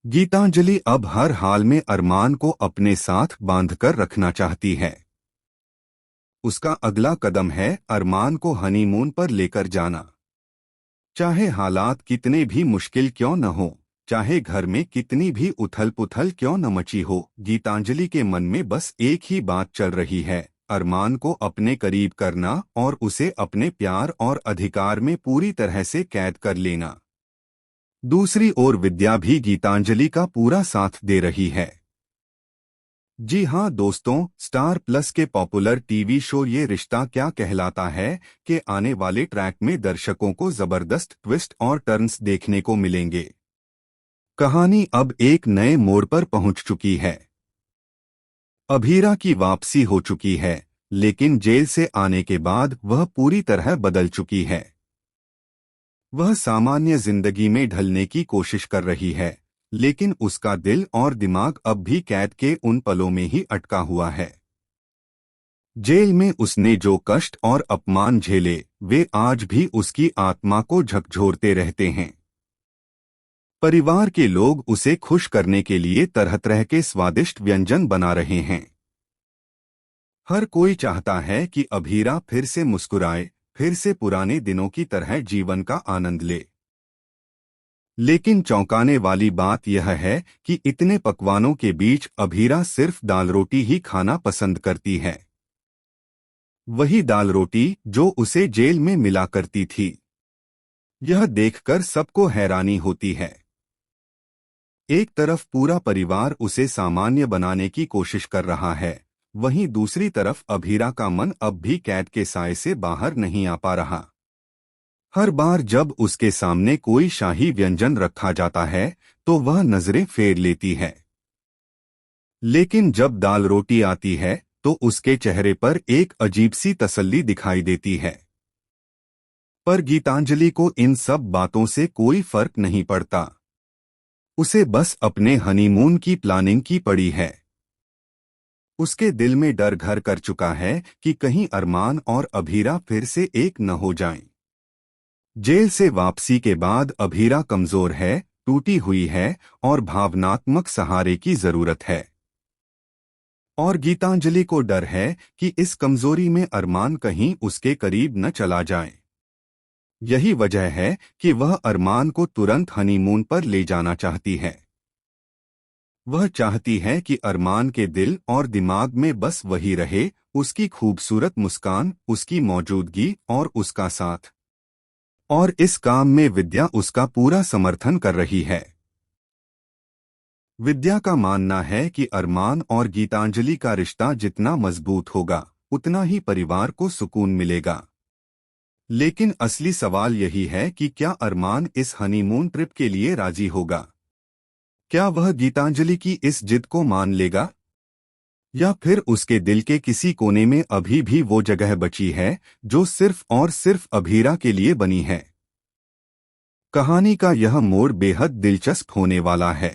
गीतांजलि अब हर हाल में अरमान को अपने साथ बांधकर रखना चाहती है। उसका अगला कदम है अरमान को हनीमून पर लेकर जाना। चाहे हालात कितने भी मुश्किल क्यों न हो, चाहे घर में कितनी भी उथल पुथल क्यों न मची हो, गीतांजलि के मन में बस एक ही बात चल रही है, अरमान को अपने करीब करना और उसे अपने प्यार और अधिकार में पूरी तरह से कैद कर लेना। दूसरी ओर विद्या भी गीतांजलि का पूरा साथ दे रही है। जी हाँ दोस्तों, स्टार प्लस के पॉपुलर टीवी शो ये रिश्ता क्या कहलाता है के आने वाले ट्रैक में दर्शकों को जबरदस्त ट्विस्ट और टर्न्स देखने को मिलेंगे। कहानी अब एक नए मोड़ पर पहुंच चुकी है। अभीरा की वापसी हो चुकी है, लेकिन जेल से आने के बाद वह पूरी तरह बदल चुकी है। वह सामान्य जिंदगी में ढलने की कोशिश कर रही है, लेकिन उसका दिल और दिमाग अब भी कैद के उन पलों में ही अटका हुआ है। जेल में उसने जो कष्ट और अपमान झेले, वे आज भी उसकी आत्मा को झकझोरते रहते हैं। परिवार के लोग उसे खुश करने के लिए तरह तरह के स्वादिष्ट व्यंजन बना रहे हैं। हर कोई चाहता है कि अभीरा फिर से मुस्कुराए, फिर से पुराने दिनों की तरह जीवन का आनंद ले। लेकिन चौंकाने वाली बात यह है कि इतने पकवानों के बीच अभीरा सिर्फ दाल रोटी ही खाना पसंद करती है। वही दाल रोटी जो उसे जेल में मिला करती थी। यह देखकर सबको हैरानी होती है। एक तरफ पूरा परिवार उसे सामान्य बनाने की कोशिश कर रहा है, वहीं दूसरी तरफ अभीरा का मन अब भी कैद के साए से बाहर नहीं आ पा रहा। हर बार जब उसके सामने कोई शाही व्यंजन रखा जाता है तो वह नजरें फेर लेती है। लेकिन जब दाल रोटी आती है तो उसके चेहरे पर एक अजीब सी तसल्ली दिखाई देती है। पर गीतांजलि को इन सब बातों से कोई फर्क नहीं पड़ता। उसे बस अपने हनीमून की प्लानिंग की पड़ी है। उसके दिल में डर घर कर चुका है कि कहीं अरमान और अभीरा फिर से एक न हो जाएं। जेल से वापसी के बाद अभीरा कमजोर है, टूटी हुई है और भावनात्मक सहारे की जरूरत है। और गीतांजलि को डर है कि इस कमजोरी में अरमान कहीं उसके करीब न चला जाए। यही वजह है कि वह अरमान को तुरंत हनीमून पर ले जाना चाहती है। वह चाहती है कि अरमान के दिल और दिमाग में बस वही रहे, उसकी खूबसूरत मुस्कान, उसकी मौजूदगी और उसका साथ। और इस काम में विद्या उसका पूरा समर्थन कर रही है। विद्या का मानना है कि अरमान और गीतांजलि का रिश्ता जितना मजबूत होगा, उतना ही परिवार को सुकून मिलेगा। लेकिन असली सवाल यही है कि क्या अरमान इस हनीमून ट्रिप के लिए राजी होगा? क्या वह गीतांजलि की इस जिद को मान लेगा? या फिर उसके दिल के किसी कोने में अभी भी वो जगह बची है जो सिर्फ और सिर्फ अभीरा के लिए बनी है? कहानी का यह मोड़ बेहद दिलचस्प होने वाला है,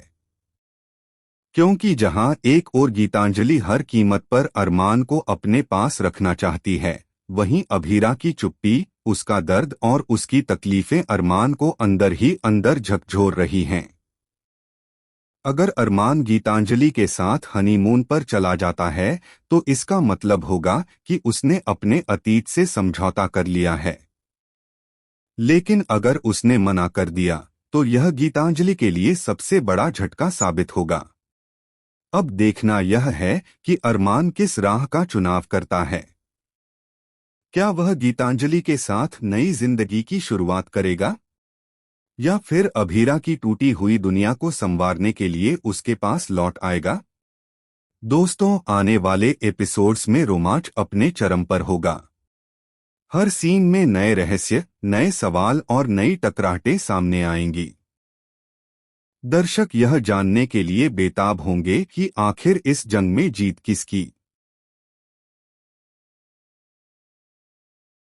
क्योंकि जहां एक ओर गीतांजलि हर कीमत पर अरमान को अपने पास रखना चाहती है, वहीं अभीरा की चुप्पी, उसका दर्द और उसकी तकलीफें अरमान को अंदर ही अंदर झकझोर रही हैं। अगर अरमान गीतांजलि के साथ हनीमून पर चला जाता है तो इसका मतलब होगा कि उसने अपने अतीत से समझौता कर लिया है। लेकिन अगर उसने मना कर दिया तो यह गीतांजलि के लिए सबसे बड़ा झटका साबित होगा। अब देखना यह है कि अरमान किस राह का चुनाव करता है। क्या वह गीतांजलि के साथ नई जिंदगी की शुरुआत करेगा, या फिर अभीरा की टूटी हुई दुनिया को संवारने के लिए उसके पास लौट आएगा? दोस्तों, आने वाले एपिसोड्स में रोमांच अपने चरम पर होगा। हर सीन में नए रहस्य, नए सवाल और नई टकराहटें सामने आएंगी। दर्शक यह जानने के लिए बेताब होंगे कि आखिर इस जंग में जीत किसकी।